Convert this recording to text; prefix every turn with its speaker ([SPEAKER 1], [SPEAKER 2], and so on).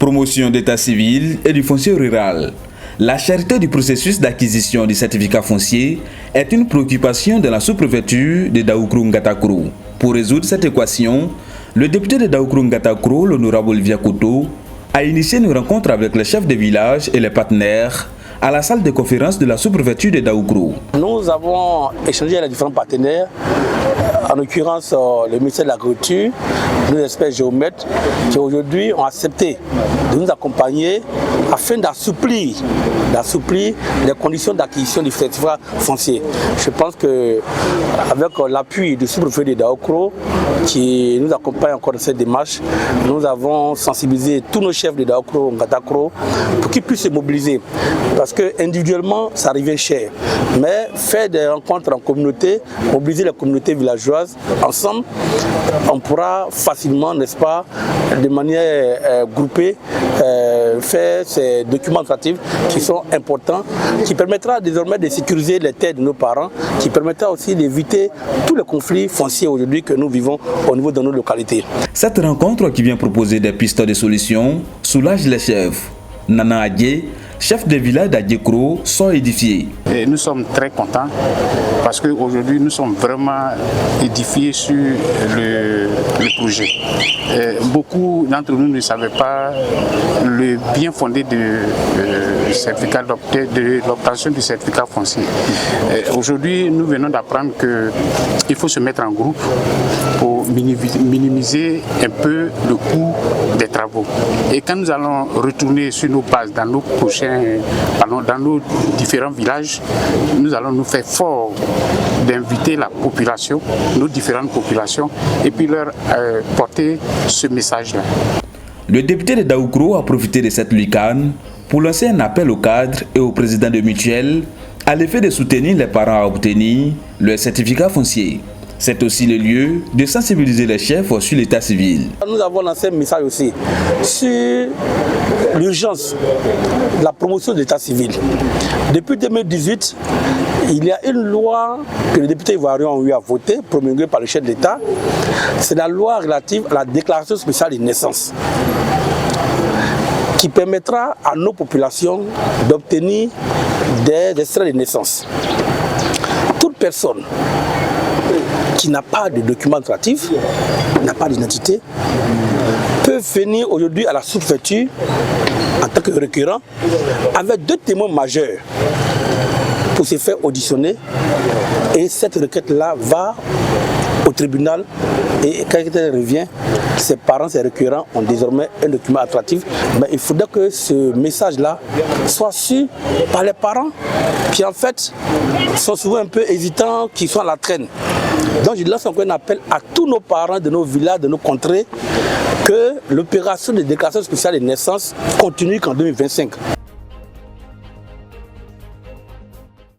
[SPEAKER 1] promotion d'état civil et du foncier rural. La cherté du processus d'acquisition du certificat foncier est une préoccupation de la sous-préfecture de Daoukrou Ngatakro. Pour résoudre cette équation, le député de Daoukrou Ngatakro, l'honorable Olivia Koto, a initié une rencontre avec les chefs de village et les partenaires à la salle de conférence de la sous-préfecture de Daoukrou.
[SPEAKER 2] Nous avons échangé avec les différents partenaires, en l'occurrence le ministère de l'Agriculture, nos experts géomètres, qui aujourd'hui ont accepté de nous accompagner afin d'assouplir les conditions d'acquisition du certificat foncier. Je pense qu'avec l'appui du sous-préfet de Daoukrou, qui nous accompagne encore dans cette démarche, nous avons sensibilisé tous nos chefs de Daoukrou, Ngatakro, pour qu'ils puissent se mobiliser. Parce que individuellement, ça arrivait cher. Mais faire des rencontres en communauté, mobiliser les communautés villageoises, ensemble, on pourra facilement, n'est-ce pas, de manière groupée, faire ces documents administratifs qui sont importants, qui permettra désormais de sécuriser les terres de nos parents, qui permettra aussi d'éviter tous les conflits fonciers aujourd'hui que nous vivons au niveau de nos localités.
[SPEAKER 1] Cette rencontre qui vient proposer des pistes de solutions soulage les chefs. Nana Adje, chef de village d'Adjekro, sont édifiés.
[SPEAKER 3] Et nous sommes très contents parce qu'aujourd'hui nous sommes vraiment édifiés sur le projet. Beaucoup d'entre nous ne savaient pas le bien fondé de l'obtention du certificat foncier. Aujourd'hui, nous venons d'apprendre qu'il faut se mettre en groupe pour minimiser un peu le coût des travaux. Et quand nous allons retourner sur nos bases dans nos dans nos différents villages, nous allons nous faire fort d'inviter la population, nos différentes populations, et puis leur porter ce message-là.
[SPEAKER 1] Le député de Daoukrou a profité de cette lucane pour lancer un appel aux cadres et aux présidents de mutuelles à l'effet de soutenir les parents à obtenir le certificat foncier. C'est aussi le lieu de sensibiliser les chefs sur l'état civil.
[SPEAKER 2] Nous avons lancé un message aussi sur l'urgence de la promotion de l'état civil. Depuis 2018, il y a une loi que les députés ivoiriens ont eu à voter, promulguée par le chef de l'État. C'est la loi relative à la déclaration spéciale de naissance, qui permettra à nos populations d'obtenir des extraits de naissance. Toute personne qui n'a pas de document administratif, n'a pas d'identité, peut venir aujourd'hui à la sous-préfecture en tant que requérant avec 2 témoins majeurs pour se faire auditionner, et cette requête-là va au tribunal, et quand elle revient, ses parents, ses requérants ont désormais un document attractif. Mais il faudrait que ce message-là soit su par les parents qui en fait sont souvent un peu hésitants, qui sont à la traîne. Donc je lance encore un appel à tous nos parents de nos villages, de nos contrées, que l'opération de déclaration spéciale de naissance continue qu'en 2025.